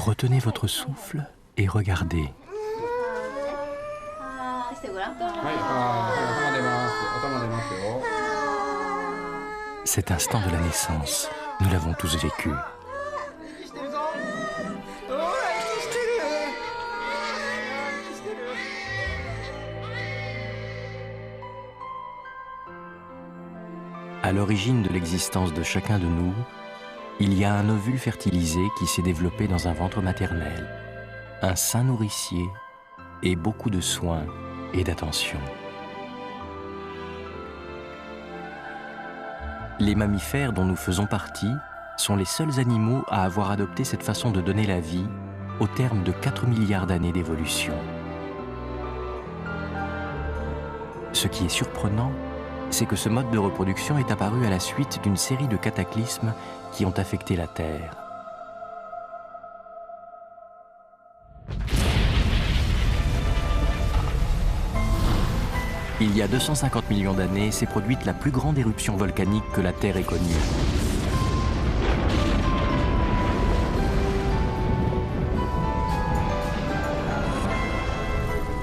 Retenez votre souffle et regardez. Cet instant de la naissance, nous l'avons tous vécu. À l'origine de l'existence de chacun de nous, il y a un ovule fertilisé qui s'est développé dans un ventre maternel, un sein nourricier et beaucoup de soins et d'attention. Les mammifères dont nous faisons partie sont les seuls animaux à avoir adopté cette façon de donner la vie au terme de 4 milliards d'années d'évolution. Ce qui est surprenant, c'est que ce mode de reproduction est apparu à la suite d'une série de cataclysmes qui ont affecté la Terre. Il y a 250 millions d'années, s'est produite la plus grande éruption volcanique que la Terre ait connue.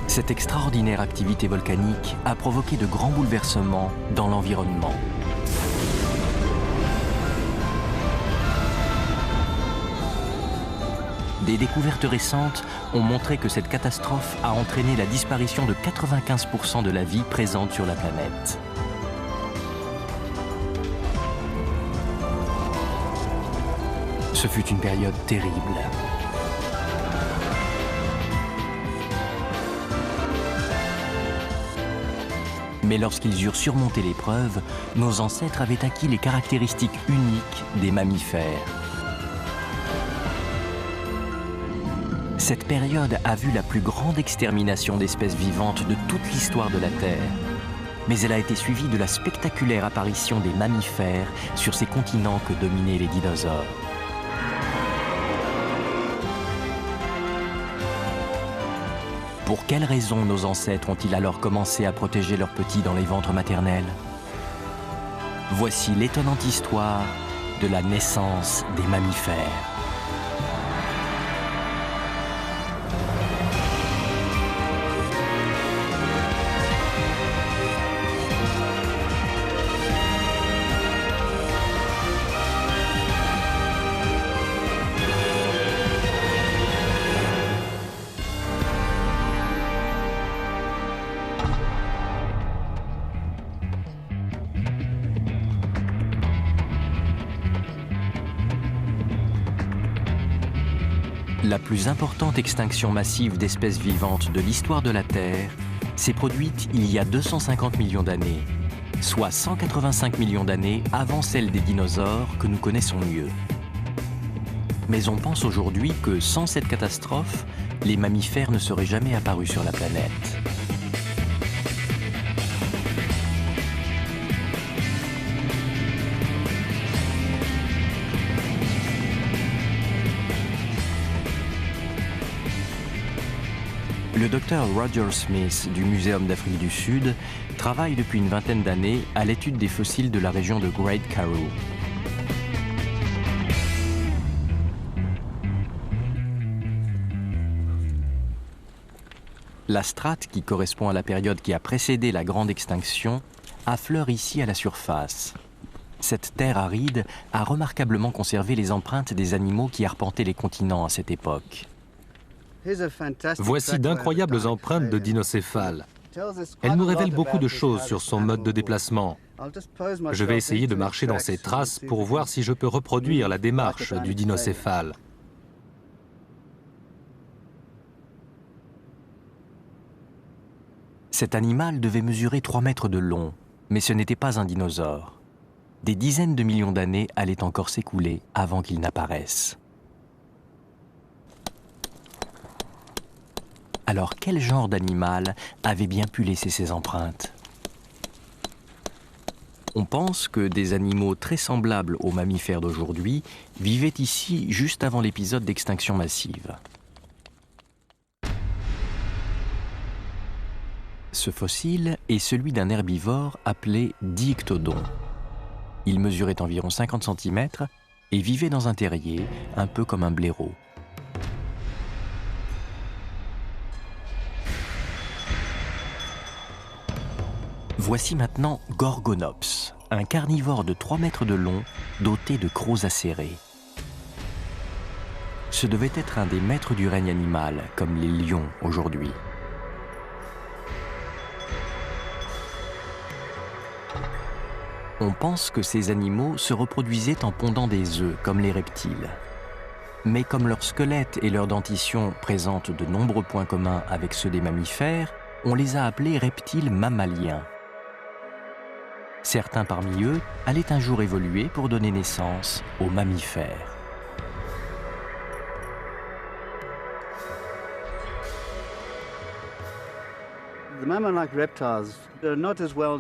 Cette extraordinaire activité volcanique a provoqué de grands bouleversements dans l'environnement. Des découvertes récentes ont montré que cette catastrophe a entraîné la disparition de 95% de la vie présente sur la planète. Ce fut une période terrible. Mais lorsqu'ils eurent surmonté l'épreuve, nos ancêtres avaient acquis les caractéristiques uniques des mammifères. Cette période a vu la plus grande extermination d'espèces vivantes de toute l'histoire de la Terre. Mais elle a été suivie de la spectaculaire apparition des mammifères sur ces continents que dominaient les dinosaures. Pour quelles raisons nos ancêtres ont-ils alors commencé à protéger leurs petits dans les ventres maternels? Voici l'étonnante histoire de la naissance des mammifères. La plus importante extinction massive d'espèces vivantes de l'histoire de la Terre s'est produite il y a 250 millions d'années, soit 185 millions d'années avant celle des dinosaures que nous connaissons mieux. Mais on pense aujourd'hui que sans cette catastrophe, les mammifères ne seraient jamais apparus sur la planète. Le docteur Roger Smith du Muséum d'Afrique du Sud travaille depuis une vingtaine d'années à l'étude des fossiles de la région de Great Karoo. La strate, qui correspond à la période qui a précédé la grande extinction, affleure ici à la surface. Cette terre aride a remarquablement conservé les empreintes des animaux qui arpentaient les continents à cette époque. Voici d'incroyables empreintes de dinocéphale. Elles nous révèlent beaucoup de choses sur son mode de déplacement. Je vais essayer de marcher dans ces traces pour voir si je peux reproduire la démarche du dinocéphale. Cet animal devait mesurer 3 mètres de long, mais ce n'était pas un dinosaure. Des dizaines de millions d'années allaient encore s'écouler avant qu'il n'apparaisse. Alors quel genre d'animal avait bien pu laisser ces empreintes? On pense que des animaux très semblables aux mammifères d'aujourd'hui vivaient ici juste avant l'épisode d'extinction massive. Ce fossile est celui d'un herbivore appelé Diictodon. Il mesurait environ 50 cm et vivait dans un terrier, un peu comme un blaireau. Voici maintenant Gorgonops, un carnivore de 3 mètres de long, doté de crocs acérés. Ce devait être un des maîtres du règne animal, comme les lions aujourd'hui. On pense que ces animaux se reproduisaient en pondant des œufs, comme les reptiles. Mais comme leur squelette et leur dentition présentent de nombreux points communs avec ceux des mammifères, on les a appelés reptiles mammaliens. Certains parmi eux allaient un jour évoluer pour donner naissance aux mammifères.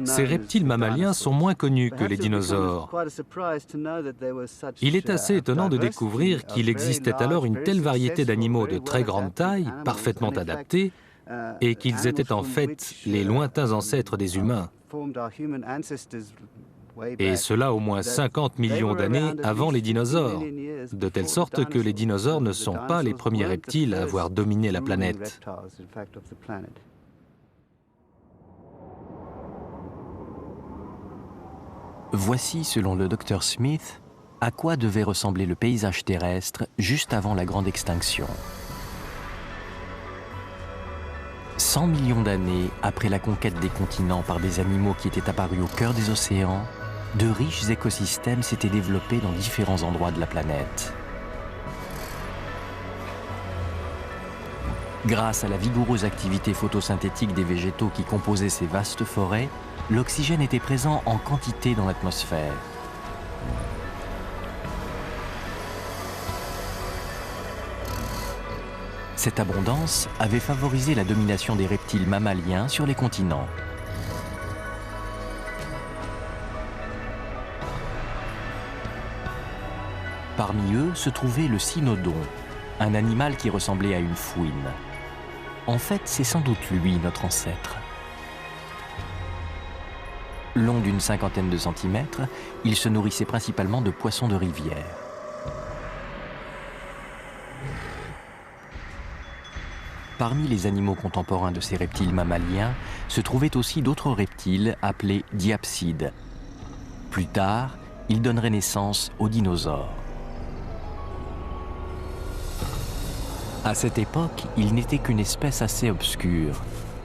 Ces reptiles mammaliens sont moins connus que les dinosaures. Il est assez étonnant de découvrir qu'il existait alors une telle variété d'animaux de très grande taille, parfaitement adaptés, et qu'ils étaient en fait les lointains ancêtres des humains. Et cela au moins 50 millions d'années avant les dinosaures, de telle sorte que les dinosaures ne sont pas les premiers reptiles à avoir dominé la planète. Voici, selon le Dr Smith, à quoi devait ressembler le paysage terrestre juste avant la grande extinction. 100 millions d'années après la conquête des continents par des animaux qui étaient apparus au cœur des océans, de riches écosystèmes s'étaient développés dans différents endroits de la planète. Grâce à la vigoureuse activité photosynthétique des végétaux qui composaient ces vastes forêts, l'oxygène était présent en quantité dans l'atmosphère. Cette abondance avait favorisé la domination des reptiles mammaliens sur les continents. Parmi eux se trouvait le cynodon, un animal qui ressemblait à une fouine. En fait, c'est sans doute lui, notre ancêtre. Long d'une cinquantaine de centimètres, il se nourrissait principalement de poissons de rivière. Parmi les animaux contemporains de ces reptiles mammaliens se trouvaient aussi d'autres reptiles appelés diapsides. Plus tard, ils donneraient naissance aux dinosaures. À cette époque, il n'était qu'une espèce assez obscure,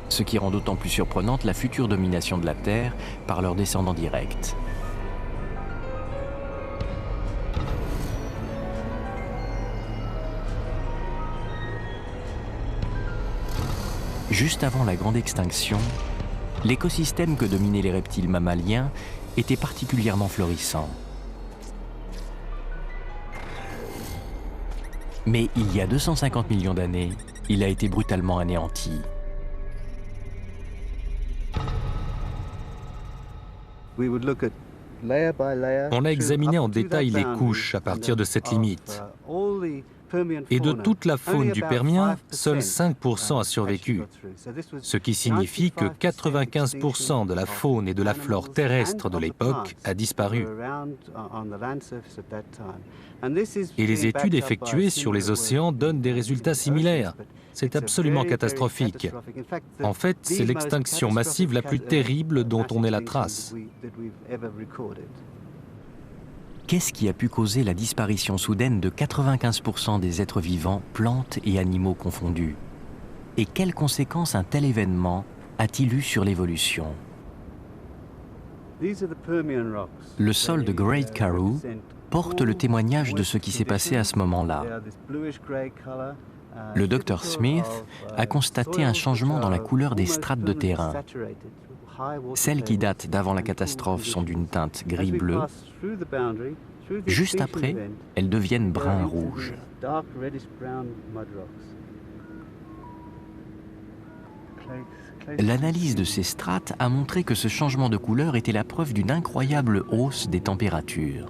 ce qui rend d'autant plus surprenante la future domination de la Terre par leurs descendants directs. Juste avant la grande extinction, l'écosystème que dominaient les reptiles mammaliens était particulièrement florissant. Mais il y a 250 millions d'années, il a été brutalement anéanti. On a examiné en détail les couches à partir de cette limite. Et de toute la faune du Permien, seuls 5% a survécu, ce qui signifie que 95% de la faune et de la flore terrestre de l'époque a disparu. Et les études effectuées sur les océans donnent des résultats similaires. C'est absolument catastrophique. En fait, c'est l'extinction massive la plus terrible dont on ait la trace. Qu'est-ce qui a pu causer la disparition soudaine de 95% des êtres vivants, plantes et animaux confondus? Et quelles conséquences un tel événement a-t-il eu sur l'évolution? Le sol de Great Karoo porte le témoignage de ce qui s'est passé à ce moment-là. Le Dr Smith a constaté un changement dans la couleur des strates de terrain. Celles qui datent d'avant la catastrophe sont d'une teinte gris-bleu. Juste après, elles deviennent brun-rouge. L'analyse de ces strates a montré que ce changement de couleur était la preuve d'une incroyable hausse des températures.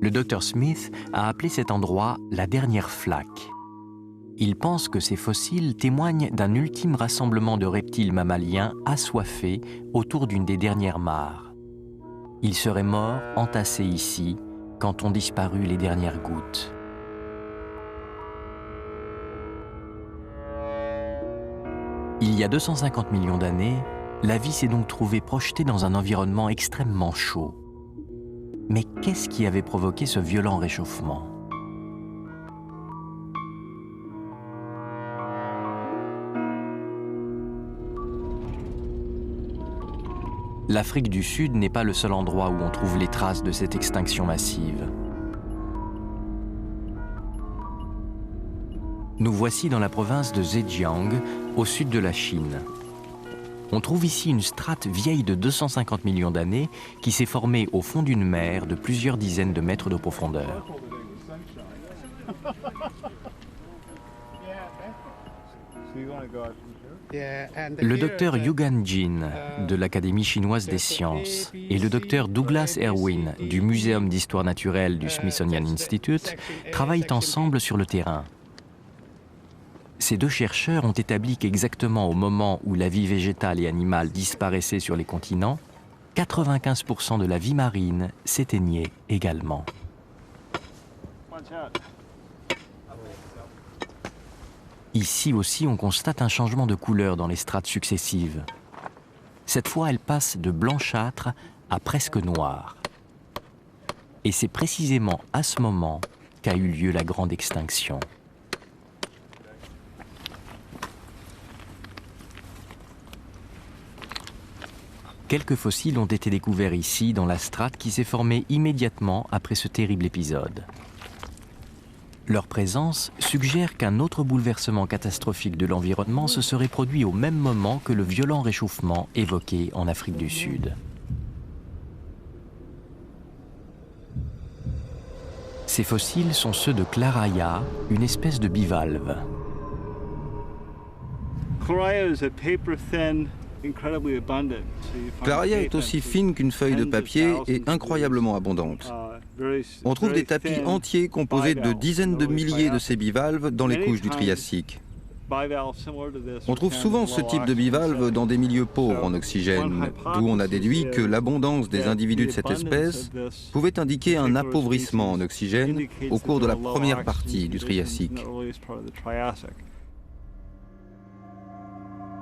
Le Dr Smith a appelé cet endroit la dernière flaque. Il pense que ces fossiles témoignent d'un ultime rassemblement de reptiles mammaliens assoiffés autour d'une des dernières mares. Ils seraient morts entassés ici quand ont disparu les dernières gouttes. Il y a 250 millions d'années, la vie s'est donc trouvée projetée dans un environnement extrêmement chaud. Mais qu'est-ce qui avait provoqué ce violent réchauffement? L'Afrique du Sud n'est pas le seul endroit où on trouve les traces de cette extinction massive. Nous voici dans la province de Zhejiang, au sud de la Chine. On trouve ici une strate vieille de 250 millions d'années qui s'est formée au fond d'une mer de plusieurs dizaines de mètres de profondeur. Le docteur Yugan Jin de l'Académie chinoise des sciences et le docteur Douglas Irwin du Muséum d'histoire naturelle du Smithsonian Institute travaillent ensemble sur le terrain. Ces deux chercheurs ont établi qu'exactement au moment où la vie végétale et animale disparaissait sur les continents, 95% de la vie marine s'éteignait également. Ici aussi, on constate un changement de couleur dans les strates successives. Cette fois, elle passe de blanchâtre à presque noir. Et c'est précisément à ce moment qu'a eu lieu la grande extinction. Quelques fossiles ont été découverts ici, dans la strate qui s'est formée immédiatement après ce terrible épisode. Leur présence suggère qu'un autre bouleversement catastrophique de l'environnement se serait produit au même moment que le violent réchauffement évoqué en Afrique du Sud. Ces fossiles sont ceux de Claraya, une espèce de bivalve. Claraya est aussi fine qu'une feuille de papier et incroyablement abondante. On trouve des tapis entiers composés de dizaines de milliers de ces bivalves dans les couches du Triassique. On trouve souvent ce type de bivalve dans des milieux pauvres en oxygène, d'où on a déduit que l'abondance des individus de cette espèce pouvait indiquer un appauvrissement en oxygène au cours de la première partie du Triassique.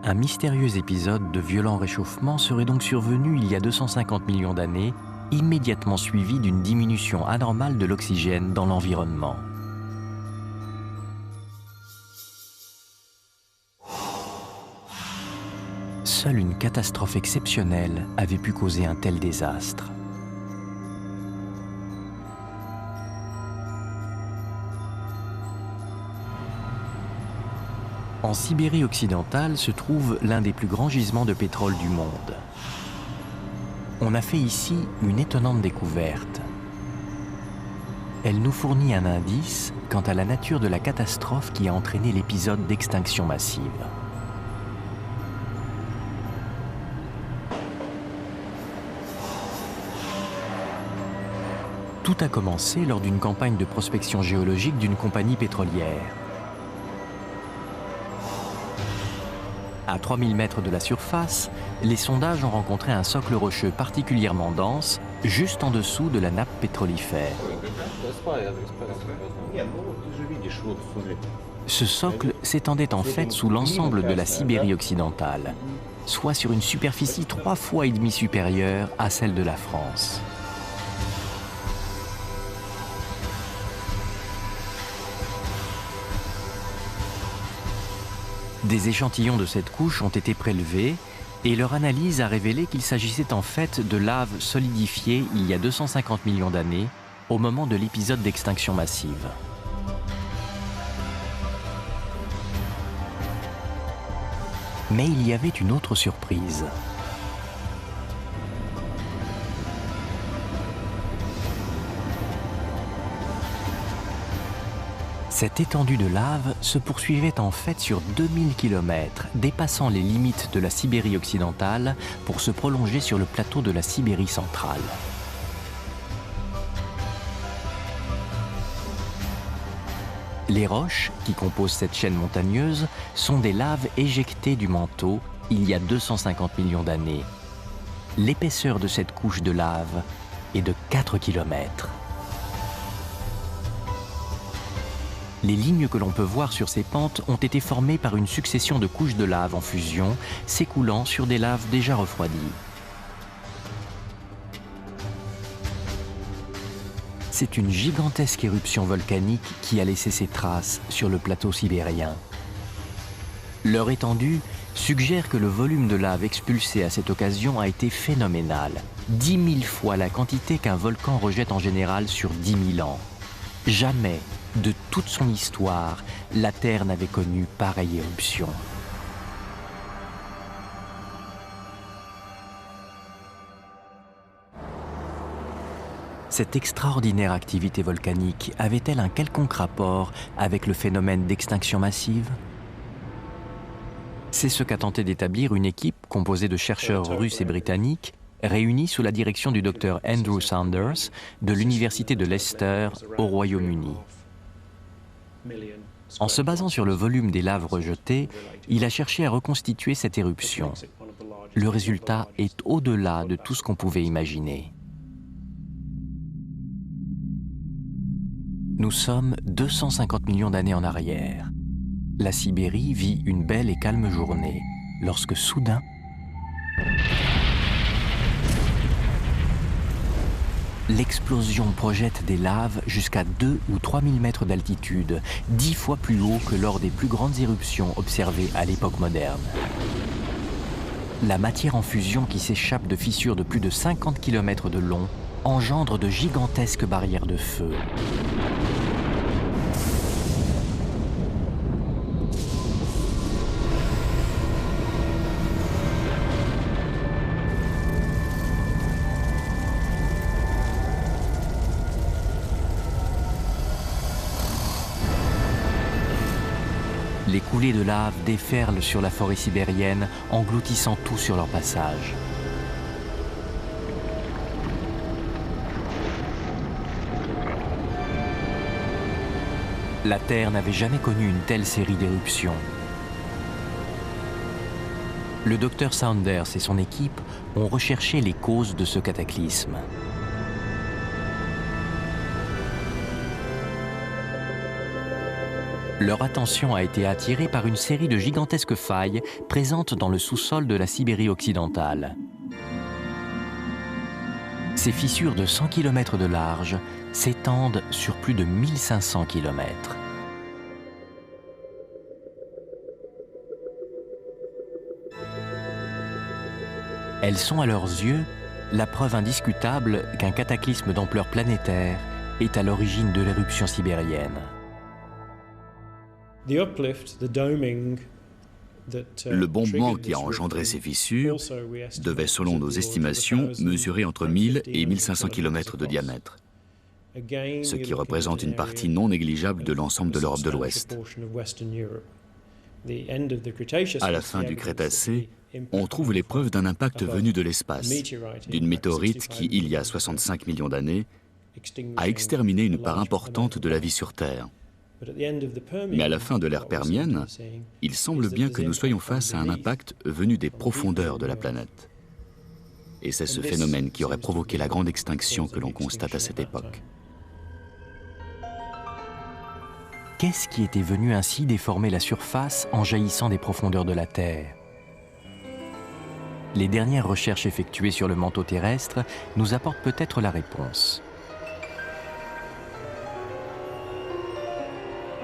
Un mystérieux épisode de violent réchauffement serait donc survenu il y a 250 millions d'années, immédiatement suivi d'une diminution anormale de l'oxygène dans l'environnement. Seule une catastrophe exceptionnelle avait pu causer un tel désastre. En Sibérie occidentale se trouve l'un des plus grands gisements de pétrole du monde. On a fait ici une étonnante découverte. Elle nous fournit un indice quant à la nature de la catastrophe qui a entraîné l'épisode d'extinction massive. Tout a commencé lors d'une campagne de prospection géologique d'une compagnie pétrolière. À 3000 mètres de la surface, les sondages ont rencontré un socle rocheux particulièrement dense, juste en dessous de la nappe pétrolifère. Ce socle s'étendait en fait sous l'ensemble de la Sibérie occidentale, soit sur une superficie 3,5 fois supérieure à celle de la France. Des échantillons de cette couche ont été prélevés et leur analyse a révélé qu'il s'agissait en fait de lave solidifiée il y a 250 millions d'années, au moment de l'épisode d'extinction massive. Mais il y avait une autre surprise. Cette étendue de lave se poursuivait en fait sur 2000 km, dépassant les limites de la Sibérie occidentale pour se prolonger sur le plateau de la Sibérie centrale. Les roches qui composent cette chaîne montagneuse sont des laves éjectées du manteau il y a 250 millions d'années. L'épaisseur de cette couche de lave est de 4 km. Les lignes que l'on peut voir sur ces pentes ont été formées par une succession de couches de lave en fusion, s'écoulant sur des laves déjà refroidies. C'est une gigantesque éruption volcanique qui a laissé ses traces sur le plateau sibérien. Leur étendue suggère que le volume de lave expulsé à cette occasion a été phénoménal, 10 000 fois la quantité qu'un volcan rejette en général sur 10 000 ans. Jamais, de toute son histoire, la Terre n'avait connu pareille éruption. Cette extraordinaire activité volcanique avait-elle un quelconque rapport avec le phénomène d'extinction massive? C'est ce qu'a tenté d'établir une équipe composée de chercheurs russes et britanniques réunis sous la direction du docteur Andrew Saunders de l'Université de Leicester au Royaume-Uni. En se basant sur le volume des laves rejetées, il a cherché à reconstituer cette éruption. Le résultat est au-delà de tout ce qu'on pouvait imaginer. Nous sommes 250 millions d'années en arrière. La Sibérie vit une belle et calme journée, lorsque soudain, l'explosion projette des laves jusqu'à 2 ou 3 000 mètres d'altitude, 10 fois plus haut que lors des plus grandes éruptions observées à l'époque moderne. La matière en fusion qui s'échappe de fissures de plus de 50 km de long engendre de gigantesques barrières de feu. Les coulées de lave déferlent sur la forêt sibérienne, engloutissant tout sur leur passage. La Terre n'avait jamais connu une telle série d'éruptions. Le docteur Saunders et son équipe ont recherché les causes de ce cataclysme. Leur attention a été attirée par une série de gigantesques failles présentes dans le sous-sol de la Sibérie occidentale. Ces fissures de 100 km de large s'étendent sur plus de 1500 km. Elles sont à leurs yeux la preuve indiscutable qu'un cataclysme d'ampleur planétaire est à l'origine de l'éruption sibérienne. Le bombement qui a engendré ces fissures devait, selon nos estimations, mesurer entre 1000 et 1500 km de diamètre, ce qui représente une partie non négligeable de l'ensemble de l'Europe de l'Ouest. À la fin du Crétacé, on trouve les preuves d'un impact venu de l'espace, d'une météorite qui, il y a 65 millions d'années, a exterminé une part importante de la vie sur Terre. Mais à la fin de l'ère permienne, il semble bien que nous soyons face à un impact venu des profondeurs de la planète. Et c'est ce phénomène qui aurait provoqué la grande extinction que l'on constate à cette époque. Qu'est-ce qui était venu ainsi déformer la surface en jaillissant des profondeurs de la Terre? Les dernières recherches effectuées sur le manteau terrestre nous apportent peut-être la réponse.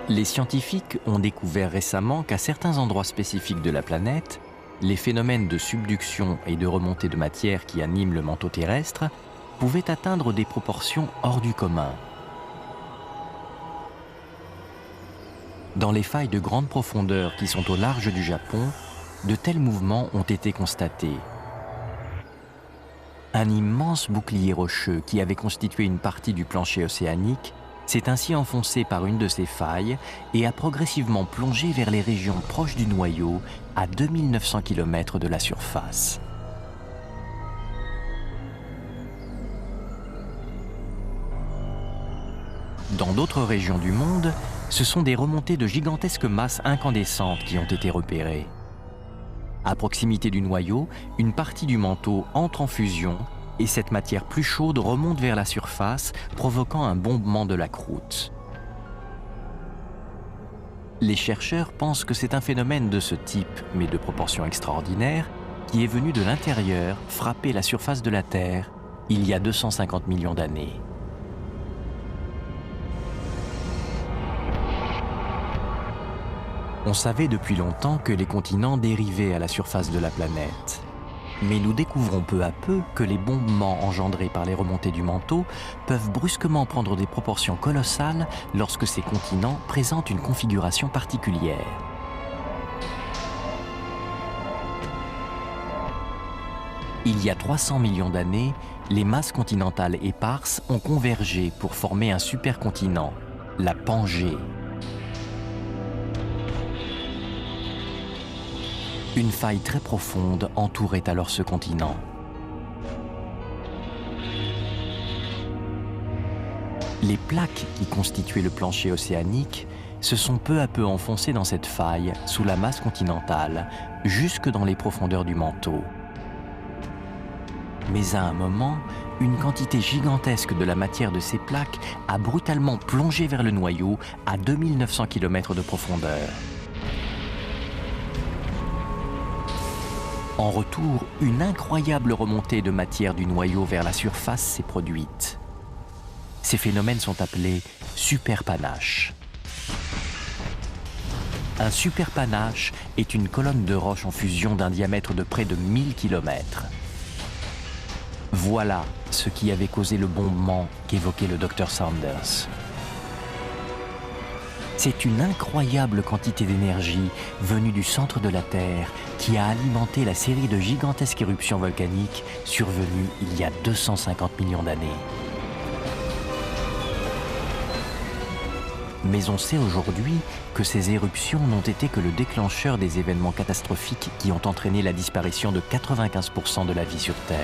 Les scientifiques ont découvert récemment qu'à certains endroits spécifiques de la planète, les phénomènes de subduction et de remontée de matière qui animent le manteau terrestre pouvaient atteindre des proportions hors du commun. Dans les failles de grande profondeur qui sont au large du Japon, de tels mouvements ont été constatés. Un immense bouclier rocheux qui avait constitué une partie du plancher océanique s'est ainsi enfoncé par une de ces failles et a progressivement plongé vers les régions proches du noyau à 2900 km de la surface. Dans d'autres régions du monde, ce sont des remontées de gigantesques masses incandescentes qui ont été repérées. À proximité du noyau, une partie du manteau entre en fusion et cette matière plus chaude remonte vers la surface, provoquant un bombement de la croûte. Les chercheurs pensent que c'est un phénomène de ce type, mais de proportions extraordinaires, qui est venu de l'intérieur frapper la surface de la Terre il y a 250 millions d'années. On savait depuis longtemps que les continents dérivaient à la surface de la planète. Mais nous découvrons peu à peu que les bombements engendrés par les remontées du manteau peuvent brusquement prendre des proportions colossales lorsque ces continents présentent une configuration particulière. Il y a 300 millions d'années, les masses continentales éparses ont convergé pour former un supercontinent, la Pangée. Une faille très profonde entourait alors ce continent. Les plaques qui constituaient le plancher océanique se sont peu à peu enfoncées dans cette faille sous la masse continentale, jusque dans les profondeurs du manteau. Mais à un moment, une quantité gigantesque de la matière de ces plaques a brutalement plongé vers le noyau à 2900 km de profondeur. En retour, une incroyable remontée de matière du noyau vers la surface s'est produite. Ces phénomènes sont appelés superpanaches. Un superpanache est une colonne de roches en fusion d'un diamètre de près de 1000 km. Voilà ce qui avait causé le bombement qu'évoquait le Dr Sanders. C'est une incroyable quantité d'énergie venue du centre de la Terre qui a alimenté la série de gigantesques éruptions volcaniques survenues il y a 250 millions d'années. Mais on sait aujourd'hui que ces éruptions n'ont été que le déclencheur des événements catastrophiques qui ont entraîné la disparition de 95% de la vie sur Terre.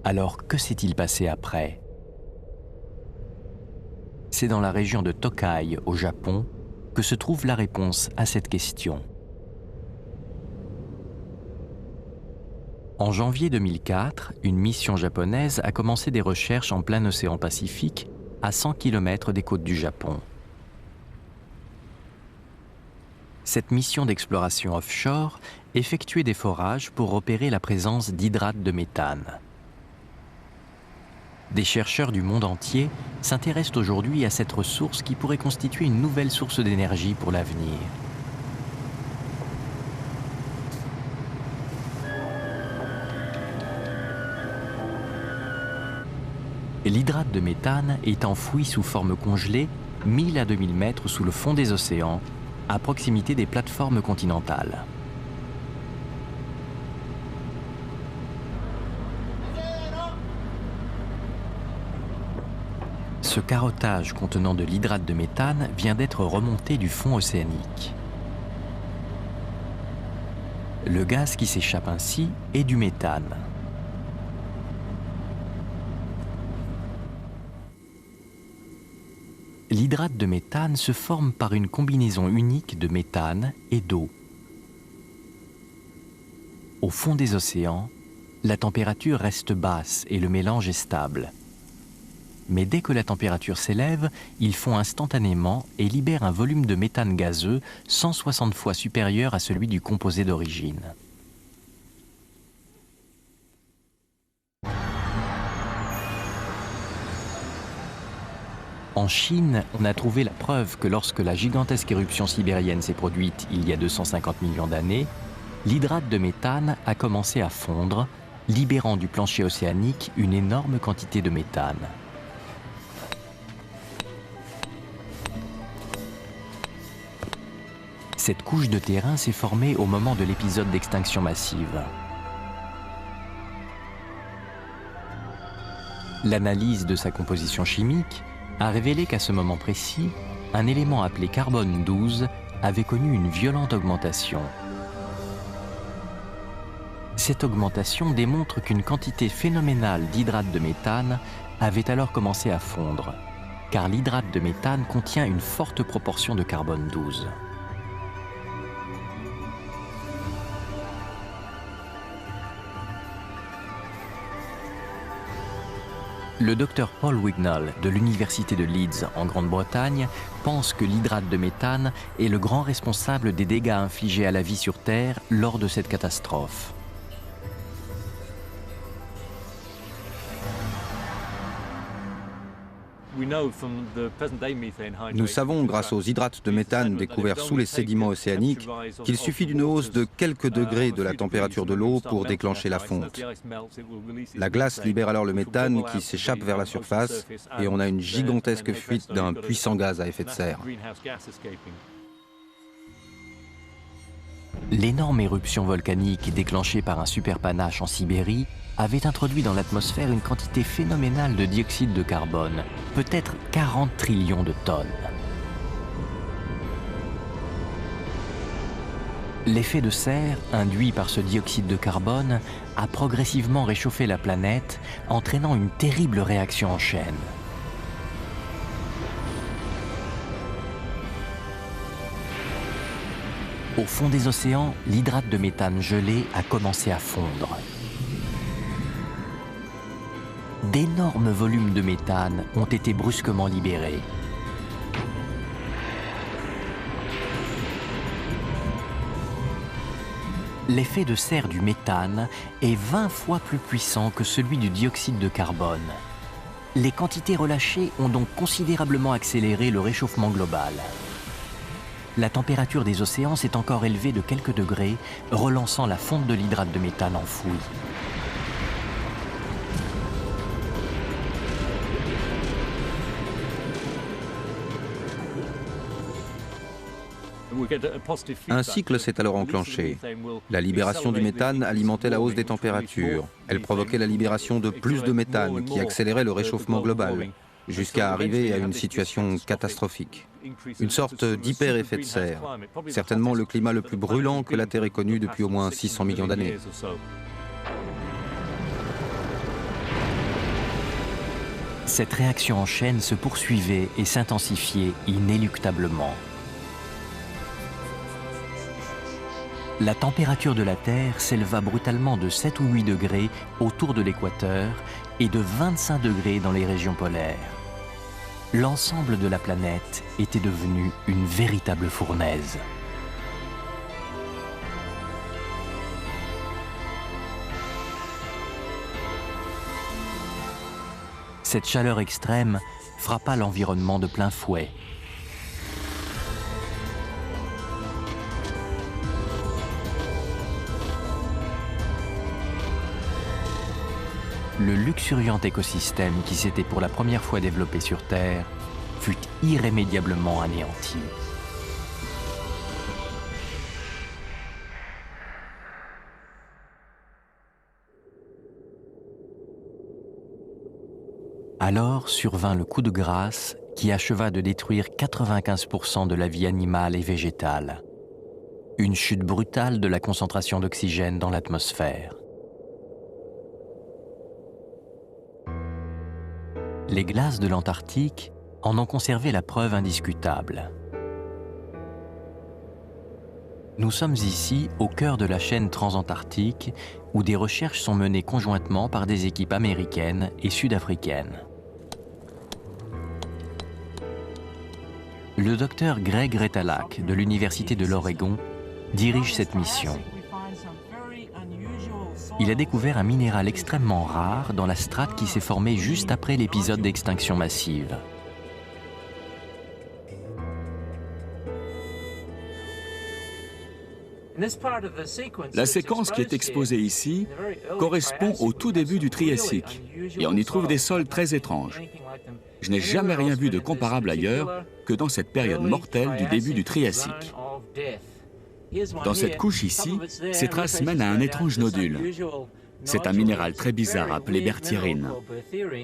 Alors, que s'est-il passé après? C'est dans la région de Tokai, au Japon, que se trouve la réponse à cette question. En janvier 2004, une mission japonaise a commencé des recherches en plein océan Pacifique, à 100 km des côtes du Japon. Cette mission d'exploration offshore effectuait des forages pour repérer la présence d'hydrate de méthane. Des chercheurs du monde entier s'intéressent aujourd'hui à cette ressource qui pourrait constituer une nouvelle source d'énergie pour l'avenir. L'hydrate de méthane est enfoui sous forme congelée 1000 à 2000 mètres sous le fond des océans, à proximité des plateformes continentales. Ce carottage contenant de l'hydrate de méthane vient d'être remonté du fond océanique. Le gaz qui s'échappe ainsi est du méthane. L'hydrate de méthane se forme par une combinaison unique de méthane et d'eau. Au fond des océans, la température reste basse et le mélange est stable. Mais dès que la température s'élève, ils fond instantanément et libèrent un volume de méthane gazeux 160 fois supérieur à celui du composé d'origine. En Chine, on a trouvé la preuve que lorsque la gigantesque éruption sibérienne s'est produite il y a 250 millions d'années, l'hydrate de méthane a commencé à fondre, libérant du plancher océanique une énorme quantité de méthane. Cette couche de terrain s'est formée au moment de l'épisode d'extinction massive. L'analyse de sa composition chimique a révélé qu'à ce moment précis, un élément appelé carbone 12 avait connu une violente augmentation. Cette augmentation démontre qu'une quantité phénoménale d'hydrate de méthane avait alors commencé à fondre, car l'hydrate de méthane contient une forte proportion de carbone 12. Le docteur Paul Wignall de l'Université de Leeds en Grande-Bretagne pense que l'hydrate de méthane est le grand responsable des dégâts infligés à la vie sur Terre lors de cette catastrophe. Nous savons, grâce aux hydrates de méthane découverts sous les sédiments océaniques, qu'il suffit d'une hausse de quelques degrés de la température de l'eau pour déclencher la fonte. La glace libère alors le méthane qui s'échappe vers la surface et on a une gigantesque fuite d'un puissant gaz à effet de serre. L'énorme éruption volcanique déclenchée par un superpanache en Sibérie avait introduit dans l'atmosphère une quantité phénoménale de dioxyde de carbone, peut-être 40 trillions de tonnes. L'effet de serre, induit par ce dioxyde de carbone, a progressivement réchauffé la planète, entraînant une terrible réaction en chaîne. Au fond des océans, l'hydrate de méthane gelé a commencé à fondre. D'énormes volumes de méthane ont été brusquement libérés. L'effet de serre du méthane est 20 fois plus puissant que celui du dioxyde de carbone. Les quantités relâchées ont donc considérablement accéléré le réchauffement global. La température des océans s'est encore élevée de quelques degrés, relançant la fonte de l'hydrate de méthane enfouie. Un cycle s'est alors enclenché. La libération du méthane alimentait la hausse des températures. Elle provoquait la libération de plus de méthane qui accélérait le réchauffement global, jusqu'à arriver à une situation catastrophique. Une sorte d'hyper-effet de serre. Certainement le climat le plus brûlant que la Terre ait connu depuis au moins 600 millions d'années. Cette réaction en chaîne se poursuivait et s'intensifiait inéluctablement. La température de la Terre s'éleva brutalement de 7 ou 8 degrés autour de l'équateur et de 25 degrés dans les régions polaires. L'ensemble de la planète était devenu une véritable fournaise. Cette chaleur extrême frappa l'environnement de plein fouet. Le luxuriant écosystème qui s'était pour la première fois développé sur Terre fut irrémédiablement anéanti. Alors survint le coup de grâce qui acheva de détruire 95% de la vie animale et végétale. Une chute brutale de la concentration d'oxygène dans l'atmosphère. Les glaces de l'Antarctique en ont conservé la preuve indiscutable. Nous sommes ici au cœur de la chaîne transantarctique où des recherches sont menées conjointement par des équipes américaines et sud-africaines. Le docteur Greg Retalak de l'Université de l'Oregon dirige cette mission. Il a découvert un minéral extrêmement rare dans la strate qui s'est formée juste après l'épisode d'extinction massive. La séquence qui est exposée ici correspond au tout début du Triassique et on y trouve des sols très étranges. Je n'ai jamais rien vu de comparable ailleurs que dans cette période mortelle du début du Triassique. Dans cette couche ici, ces traces mènent à un étrange nodule. C'est un minéral très bizarre appelé berthierine.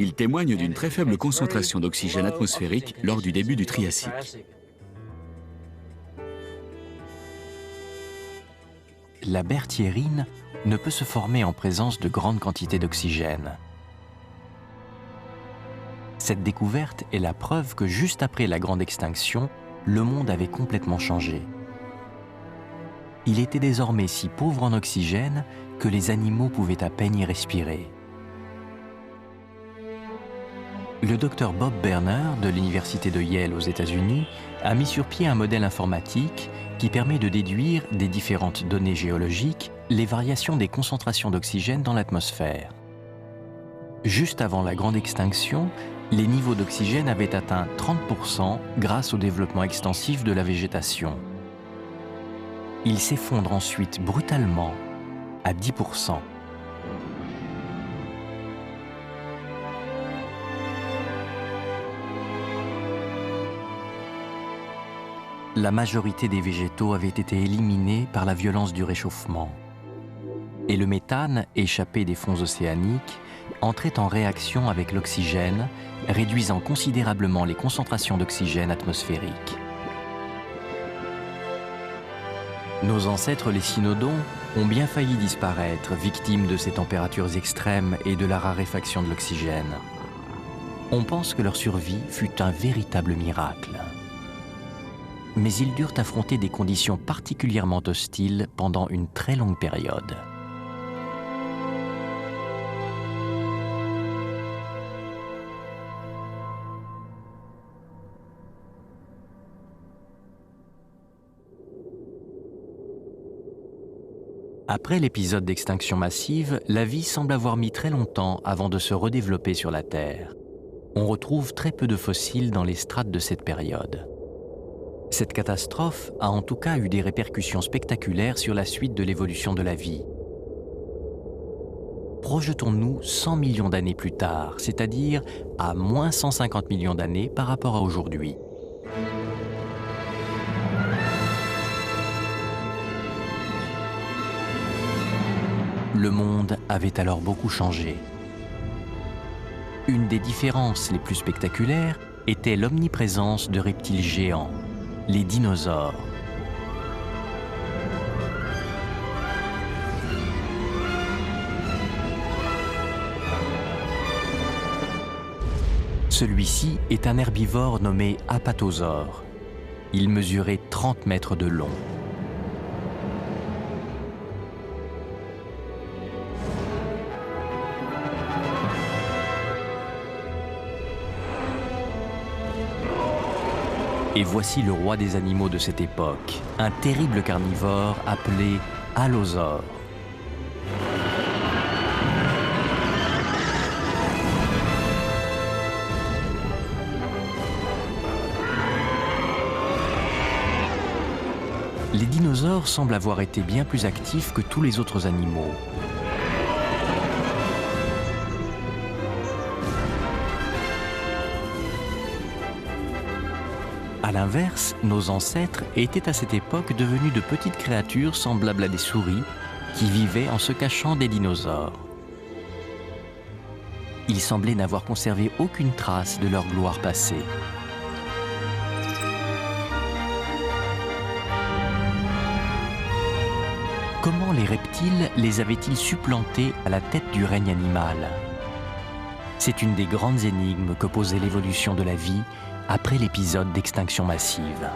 Il témoigne d'une très faible concentration d'oxygène atmosphérique lors du début du Triassique. La berthierine ne peut se former en présence de grandes quantités d'oxygène. Cette découverte est la preuve que juste après la grande extinction, le monde avait complètement changé. Il était désormais si pauvre en oxygène que les animaux pouvaient à peine y respirer. Le docteur Bob Berner de l'Université de Yale aux États-Unis a mis sur pied un modèle informatique qui permet de déduire des différentes données géologiques les variations des concentrations d'oxygène dans l'atmosphère. Juste avant la grande extinction, les niveaux d'oxygène avaient atteint 30% grâce au développement extensif de la végétation. Ils s'effondrent ensuite brutalement à 10%. La majorité des végétaux avaient été éliminés par la violence du réchauffement. Et le méthane, échappé des fonds océaniques, entrait en réaction avec l'oxygène, réduisant considérablement les concentrations d'oxygène atmosphériques. Nos ancêtres les cynodons ont bien failli disparaître, victimes de ces températures extrêmes et de la raréfaction de l'oxygène. On pense que leur survie fut un véritable miracle. Mais ils durent affronter des conditions particulièrement hostiles pendant une très longue période. Après l'épisode d'extinction massive, la vie semble avoir mis très longtemps avant de se redévelopper sur la Terre. On retrouve très peu de fossiles dans les strates de cette période. Cette catastrophe a en tout cas eu des répercussions spectaculaires sur la suite de l'évolution de la vie. Projetons-nous 100 millions d'années plus tard, c'est-à-dire à moins 150 millions d'années par rapport à aujourd'hui. Le monde avait alors beaucoup changé. Une des différences les plus spectaculaires était l'omniprésence de reptiles géants, les dinosaures. Celui-ci est un herbivore nommé apatosaure. Il mesurait 30 mètres de long. Et voici le roi des animaux de cette époque, un terrible carnivore appelé allosaure. Les dinosaures semblent avoir été bien plus actifs que tous les autres animaux. À l'inverse, nos ancêtres étaient à cette époque devenus de petites créatures semblables à des souris qui vivaient en se cachant des dinosaures. Ils semblaient n'avoir conservé aucune trace de leur gloire passée. Comment les reptiles les avaient-ils supplantés à la tête du règne animal? C'est une des grandes énigmes que posait l'évolution de la vie après l'épisode d'extinction massive.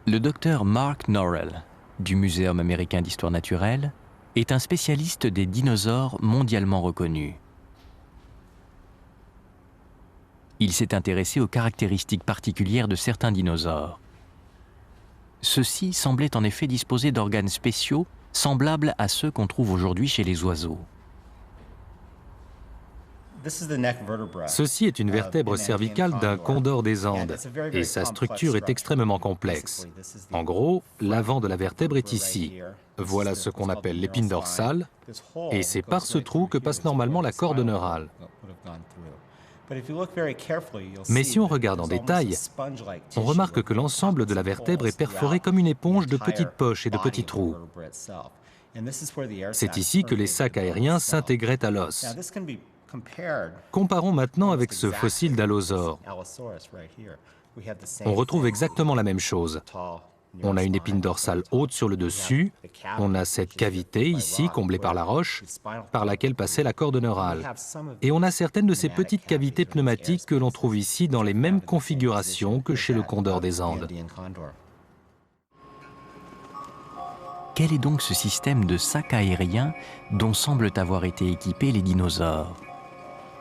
Le docteur Mark Norrell, du Muséum américain d'histoire naturelle, est un spécialiste des dinosaures mondialement reconnu. Il s'est intéressé aux caractéristiques particulières de certains dinosaures. Ceux-ci semblaient en effet disposer d'organes spéciaux semblables à ceux qu'on trouve aujourd'hui chez les oiseaux. Ceci est une vertèbre cervicale d'un condor des Andes, et sa structure est extrêmement complexe. En gros, l'avant de la vertèbre est ici. Voilà ce qu'on appelle l'épine dorsale, et c'est par ce trou que passe normalement la corde neurale. Mais si on regarde en détail, on remarque que l'ensemble de la vertèbre est perforé comme une éponge de petites poches et de petits trous. C'est ici que les sacs aériens s'intégraient à l'os. Comparons maintenant avec ce fossile d'allosaure. On retrouve exactement la même chose. On a une épine dorsale haute sur le dessus, on a cette cavité ici, comblée par la roche, par laquelle passait la corde neurale. Et on a certaines de ces petites cavités pneumatiques que l'on trouve ici dans les mêmes configurations que chez le condor des Andes. Quel est donc ce système de sac aérien dont semblent avoir été équipés les dinosaures?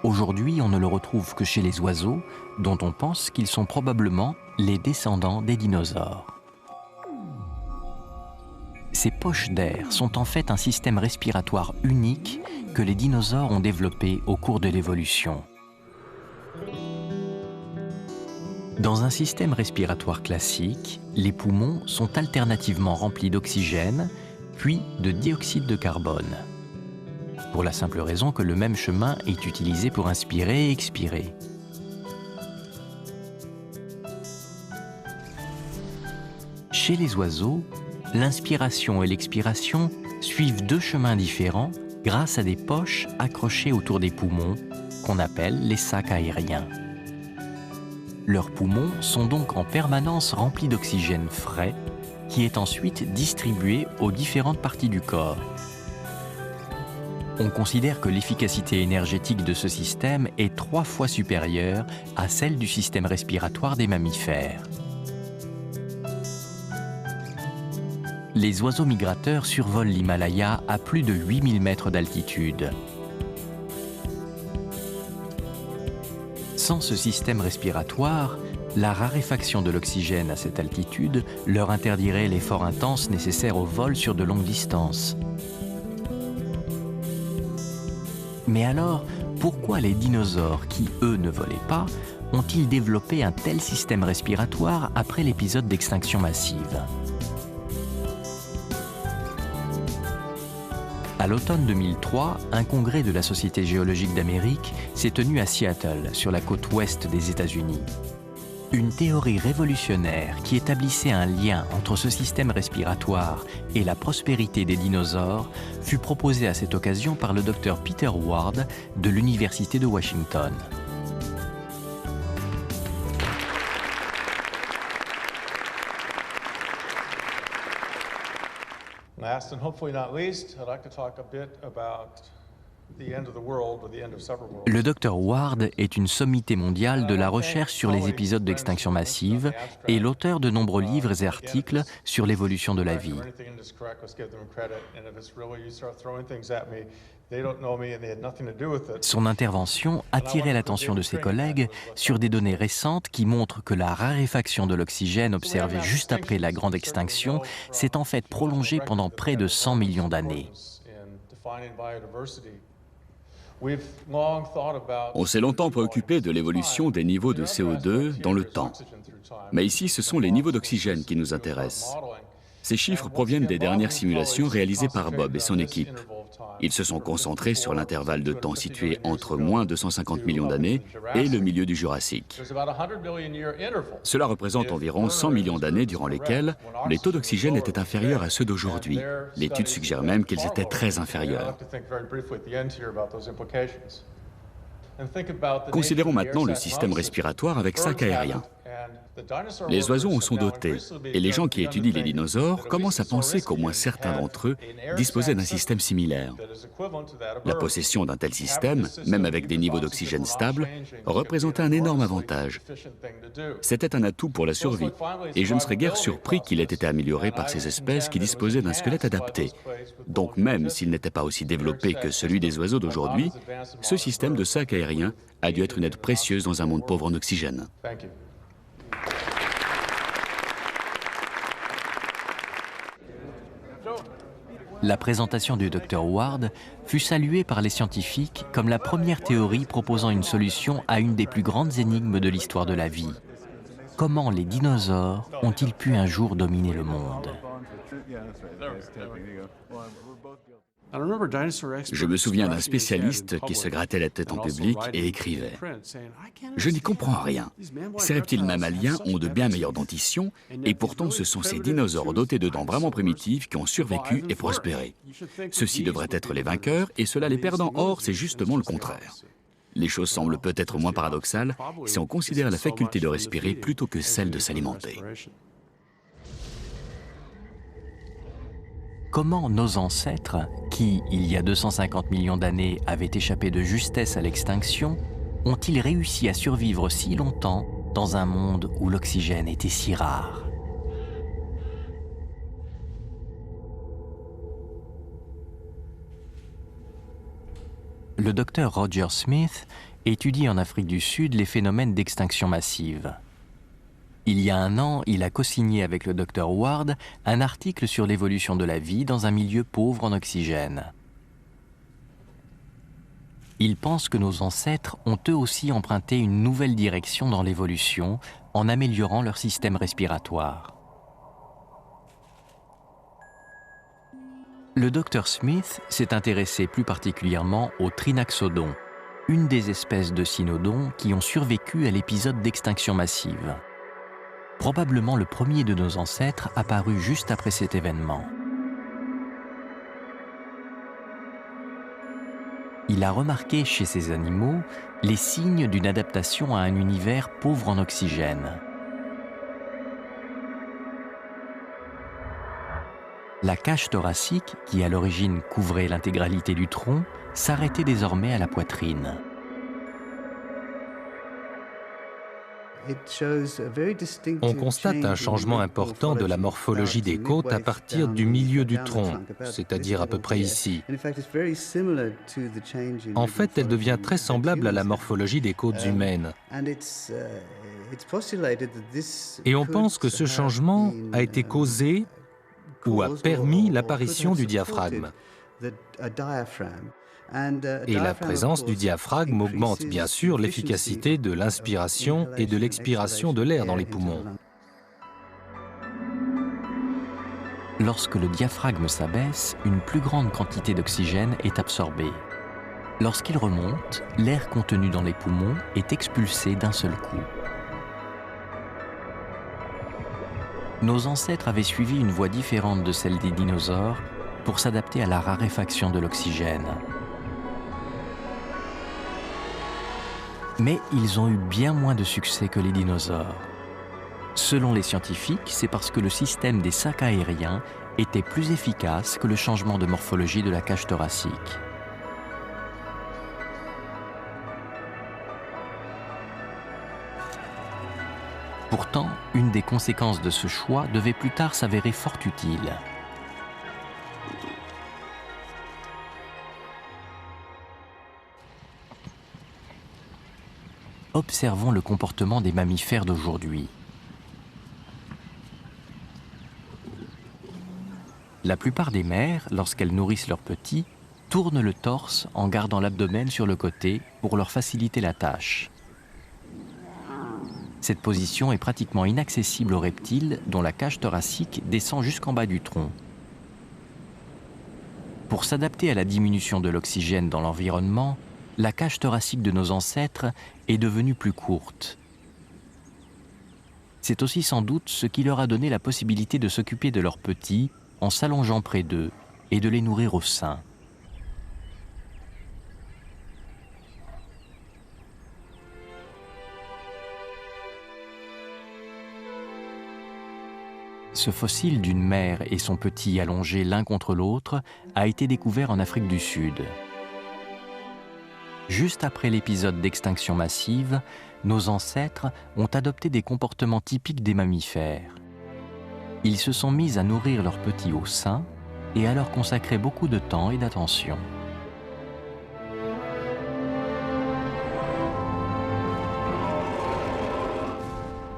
Aujourd'hui, on ne le retrouve que chez les oiseaux, dont on pense qu'ils sont probablement les descendants des dinosaures. Ces poches d'air sont en fait un système respiratoire unique que les dinosaures ont développé au cours de l'évolution. Dans un système respiratoire classique, les poumons sont alternativement remplis d'oxygène, puis de dioxyde de carbone, pour la simple raison que le même chemin est utilisé pour inspirer et expirer. Chez les oiseaux, l'inspiration et l'expiration suivent deux chemins différents grâce à des poches accrochées autour des poumons, qu'on appelle les sacs aériens. Leurs poumons sont donc en permanence remplis d'oxygène frais, qui est ensuite distribué aux différentes parties du corps. On considère que l'efficacité énergétique de ce système est 3 fois supérieure à celle du système respiratoire des mammifères. Les oiseaux migrateurs survolent l'Himalaya à plus de 8000 mètres d'altitude. Sans ce système respiratoire, la raréfaction de l'oxygène à cette altitude leur interdirait l'effort intense nécessaire au vol sur de longues distances. Mais alors, pourquoi les dinosaures, qui eux ne volaient pas, ont-ils développé un tel système respiratoire après l'épisode d'extinction massive? À l'automne 2003, un congrès de la Société géologique d'Amérique s'est tenu à Seattle, sur la côte ouest des États-Unis. Une théorie révolutionnaire qui établissait un lien entre ce système respiratoire et la prospérité des dinosaures fut proposée à cette occasion par le Dr Peter Ward de l'Université de Washington. Last and hopefully not least, I'd like to talk a bit about the end of the world or the end of several worlds. Le Dr Ward est une sommité mondiale de la recherche sur les épisodes d'extinction massive et l'auteur de nombreux livres et articles sur l'évolution de la vie. Son intervention attirait l'attention de ses collègues sur des données récentes qui montrent que la raréfaction de l'oxygène observée juste après la grande extinction s'est en fait prolongée pendant près de 100 millions d'années. On s'est longtemps préoccupé de l'évolution des niveaux de CO2 dans le temps. Mais ici, ce sont les niveaux d'oxygène qui nous intéressent. Ces chiffres proviennent des dernières simulations réalisées par Bob et son équipe. Ils se sont concentrés sur l'intervalle de temps situé entre moins 250 millions d'années et le milieu du Jurassique. Cela représente environ 100 millions d'années durant lesquelles les taux d'oxygène étaient inférieurs à ceux d'aujourd'hui. L'étude suggère même qu'ils étaient très inférieurs. Considérons maintenant le système respiratoire avec sac aérien. Les oiseaux en sont dotés, et les gens qui étudient les dinosaures commencent à penser qu'au moins certains d'entre eux disposaient d'un système similaire. La possession d'un tel système, même avec des niveaux d'oxygène stables, représentait un énorme avantage. C'était un atout pour la survie, et je ne serais guère surpris qu'il ait été amélioré par ces espèces qui disposaient d'un squelette adapté. Donc même s'il n'était pas aussi développé que celui des oiseaux d'aujourd'hui, ce système de sac aérien a dû être une aide précieuse dans un monde pauvre en oxygène. La présentation du Dr Ward fut saluée par les scientifiques comme la première théorie proposant une solution à une des plus grandes énigmes de l'histoire de la vie. Comment les dinosaures ont-ils pu un jour dominer le monde ? Je me souviens d'un spécialiste qui se grattait la tête en public et écrivait « Je n'y comprends rien. Ces reptiles mammaliens ont de bien meilleures dentitions et pourtant ce sont ces dinosaures dotés de dents vraiment primitives qui ont survécu et prospéré. Ceux-ci devraient être les vainqueurs et ceux-là les perdants. Or, c'est justement le contraire. Les choses semblent peut-être moins paradoxales si on considère la faculté de respirer plutôt que celle de s'alimenter. » Comment nos ancêtres, qui, il y a 250 millions d'années, avaient échappé de justesse à l'extinction, ont-ils réussi à survivre si longtemps dans un monde où l'oxygène était si rare? Le docteur Roger Smith étudie en Afrique du Sud les phénomènes d'extinction massive. Il y a un an, il a co-signé avec le docteur Ward un article sur l'évolution de la vie dans un milieu pauvre en oxygène. Il pense que nos ancêtres ont eux aussi emprunté une nouvelle direction dans l'évolution en améliorant leur système respiratoire. Le docteur Smith s'est intéressé plus particulièrement aux trinaxodons, une des espèces de cynodons qui ont survécu à l'épisode d'extinction massive. Probablement le premier de nos ancêtres apparu juste après cet événement. Il a remarqué chez ces animaux les signes d'une adaptation à un univers pauvre en oxygène. La cage thoracique, qui à l'origine couvrait l'intégralité du tronc, s'arrêtait désormais à la poitrine. On constate un changement important de la morphologie des côtes à partir du milieu du tronc, c'est-à-dire à peu près ici. En fait, elle devient très semblable à la morphologie des côtes humaines. Et on pense que ce changement a été causé ou a permis l'apparition du diaphragme. Et la présence du diaphragme augmente bien sûr l'efficacité de l'inspiration et de l'expiration de l'air dans les poumons. Lorsque le diaphragme s'abaisse, une plus grande quantité d'oxygène est absorbée. Lorsqu'il remonte, l'air contenu dans les poumons est expulsé d'un seul coup. Nos ancêtres avaient suivi une voie différente de celle des dinosaures pour s'adapter à la raréfaction de l'oxygène. Mais ils ont eu bien moins de succès que les dinosaures. Selon les scientifiques, c'est parce que le système des sacs aériens était plus efficace que le changement de morphologie de la cage thoracique. Pourtant, une des conséquences de ce choix devait plus tard s'avérer fort utile. Observons le comportement des mammifères d'aujourd'hui. La plupart des mères, lorsqu'elles nourrissent leurs petits, tournent le torse en gardant l'abdomen sur le côté pour leur faciliter la tâche. Cette position est pratiquement inaccessible aux reptiles dont la cage thoracique descend jusqu'en bas du tronc. Pour s'adapter à la diminution de l'oxygène dans l'environnement, la cage thoracique de nos ancêtres est devenue plus courte. C'est aussi sans doute ce qui leur a donné la possibilité de s'occuper de leurs petits en s'allongeant près d'eux et de les nourrir au sein. Ce fossile d'une mère et son petit allongés l'un contre l'autre a été découvert en Afrique du Sud. Juste après l'épisode d'extinction massive, nos ancêtres ont adopté des comportements typiques des mammifères. Ils se sont mis à nourrir leurs petits au sein et à leur consacrer beaucoup de temps et d'attention.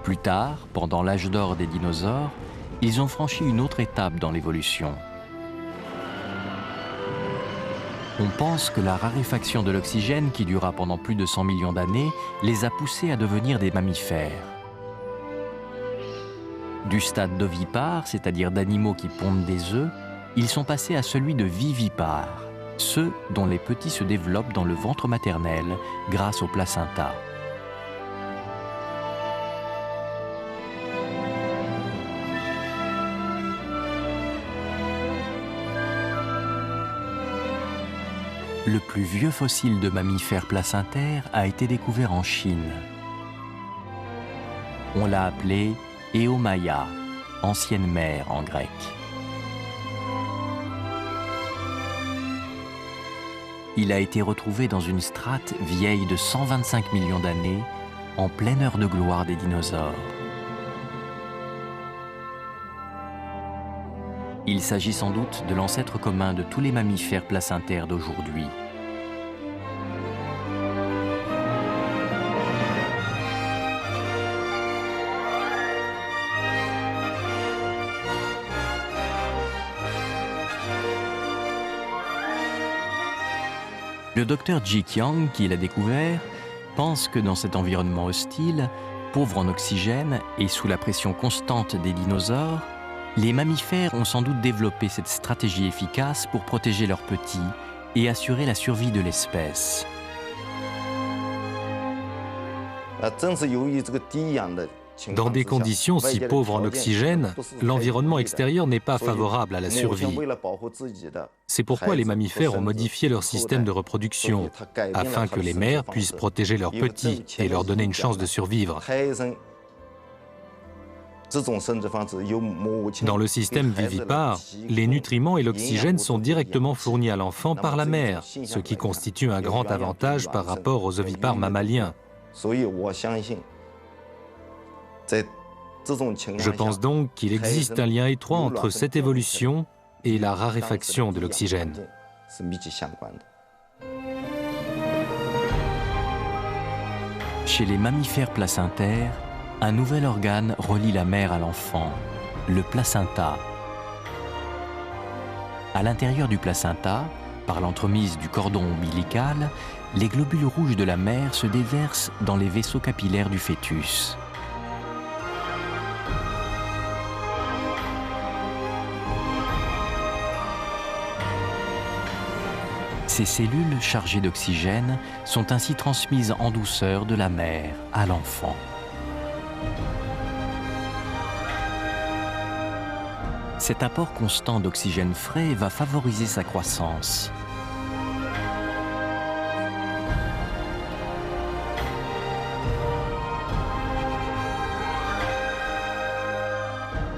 Plus tard, pendant l'âge d'or des dinosaures, ils ont franchi une autre étape dans l'évolution. On pense que la raréfaction de l'oxygène, qui dura pendant plus de 100 millions d'années, les a poussés à devenir des mammifères. Du stade d'ovipare, c'est-à-dire d'animaux qui pondent des œufs, ils sont passés à celui de vivipares, ceux dont les petits se développent dans le ventre maternel grâce au placenta. Le plus vieux fossile de mammifères placentaires a été découvert en Chine. On l'a appelé Eomaia, ancienne mère en grec. Il a été retrouvé dans une strate vieille de 125 millions d'années, en pleine heure de gloire des dinosaures. Il s'agit sans doute de l'ancêtre commun de tous les mammifères placentaires d'aujourd'hui. Le docteur Ji Qiang, qui l'a découvert, pense que dans cet environnement hostile, pauvre en oxygène et sous la pression constante des dinosaures, les mammifères ont sans doute développé cette stratégie efficace pour protéger leurs petits et assurer la survie de l'espèce. Dans des conditions si pauvres en oxygène, l'environnement extérieur n'est pas favorable à la survie. C'est pourquoi les mammifères ont modifié leur système de reproduction, afin que les mères puissent protéger leurs petits et leur donner une chance de survivre. Dans le système vivipare, les nutriments et l'oxygène sont directement fournis à l'enfant par la mère, ce qui constitue un grand avantage par rapport aux ovipares mammaliens. Je pense donc qu'il existe un lien étroit entre cette évolution et la raréfaction de l'oxygène. Chez les mammifères placentaires, un nouvel organe relie la mère à l'enfant, le placenta. À l'intérieur du placenta, par l'entremise du cordon ombilical, les globules rouges de la mère se déversent dans les vaisseaux capillaires du fœtus. Ces cellules chargées d'oxygène sont ainsi transmises en douceur de la mère à l'enfant. Cet apport constant d'oxygène frais va favoriser sa croissance.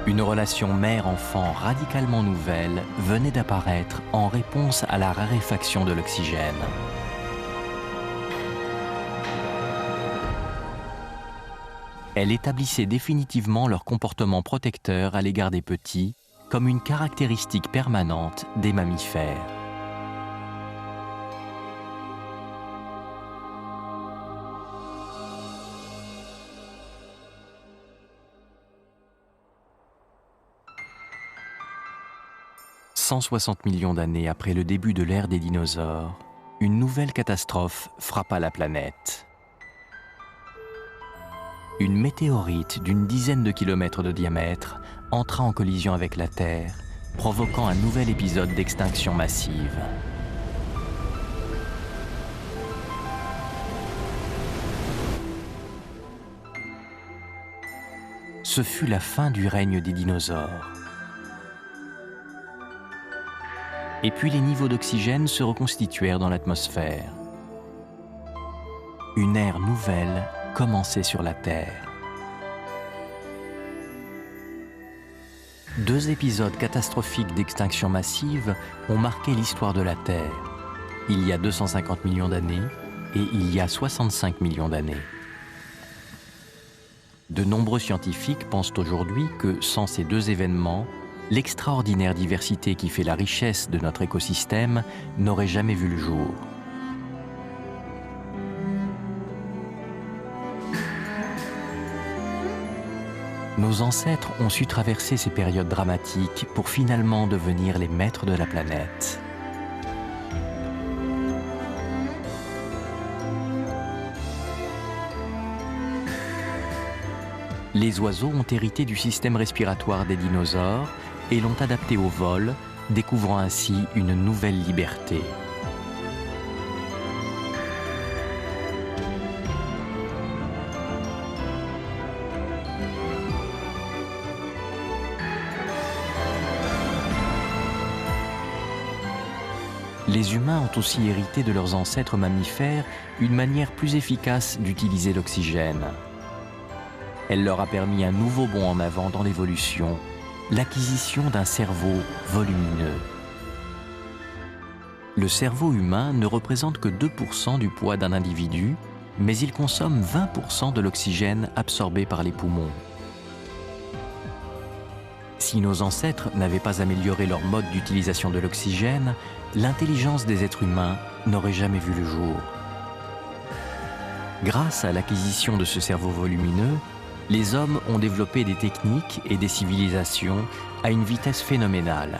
Une relation mère-enfant radicalement nouvelle venait d'apparaître en réponse à la raréfaction de l'oxygène. Elle établissait définitivement leur comportement protecteur à l'égard des petits comme une caractéristique permanente des mammifères. « 160 millions d'années après le début de l'ère des dinosaures, une nouvelle catastrophe frappa la planète. Une météorite d'une dizaine de kilomètres de diamètre entra en collision avec la Terre, provoquant un nouvel épisode d'extinction massive. Ce fut la fin du règne des dinosaures. Et puis les niveaux d'oxygène se reconstituèrent dans l'atmosphère. Une ère nouvelle commençait sur la Terre. Deux épisodes catastrophiques d'extinction massive ont marqué l'histoire de la Terre, il y a 250 millions d'années et il y a 65 millions d'années. De nombreux scientifiques pensent aujourd'hui que sans ces deux événements, l'extraordinaire diversité qui fait la richesse de notre écosystème n'aurait jamais vu le jour. Nos ancêtres ont su traverser ces périodes dramatiques pour finalement devenir les maîtres de la planète. Les oiseaux ont hérité du système respiratoire des dinosaures et l'ont adapté au vol, découvrant ainsi une nouvelle liberté. Les humains ont aussi hérité de leurs ancêtres mammifères une manière plus efficace d'utiliser l'oxygène. Elle leur a permis un nouveau bond en avant dans l'évolution, l'acquisition d'un cerveau volumineux. Le cerveau humain ne représente que 2% du poids d'un individu, mais il consomme 20% de l'oxygène absorbé par les poumons. Si nos ancêtres n'avaient pas amélioré leur mode d'utilisation de l'oxygène, l'intelligence des êtres humains n'aurait jamais vu le jour. Grâce à l'acquisition de ce cerveau volumineux, les hommes ont développé des techniques et des civilisations à une vitesse phénoménale.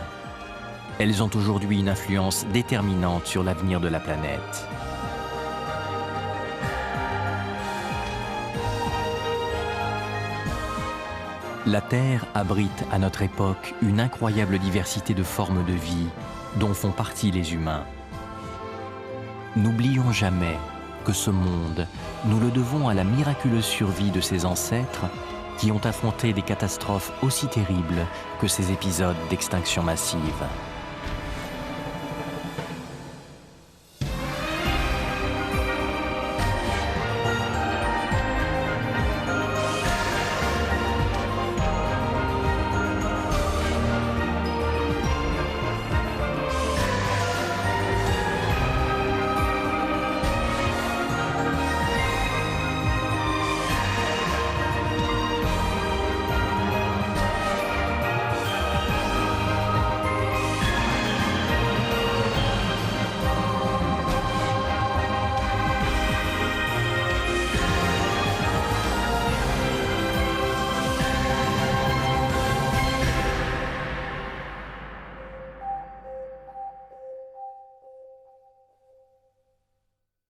Elles ont aujourd'hui une influence déterminante sur l'avenir de la planète. La Terre abrite à notre époque une incroyable diversité de formes de vie dont font partie les humains. N'oublions jamais que ce monde, nous le devons à la miraculeuse survie de ses ancêtres qui ont affronté des catastrophes aussi terribles que ces épisodes d'extinction massive.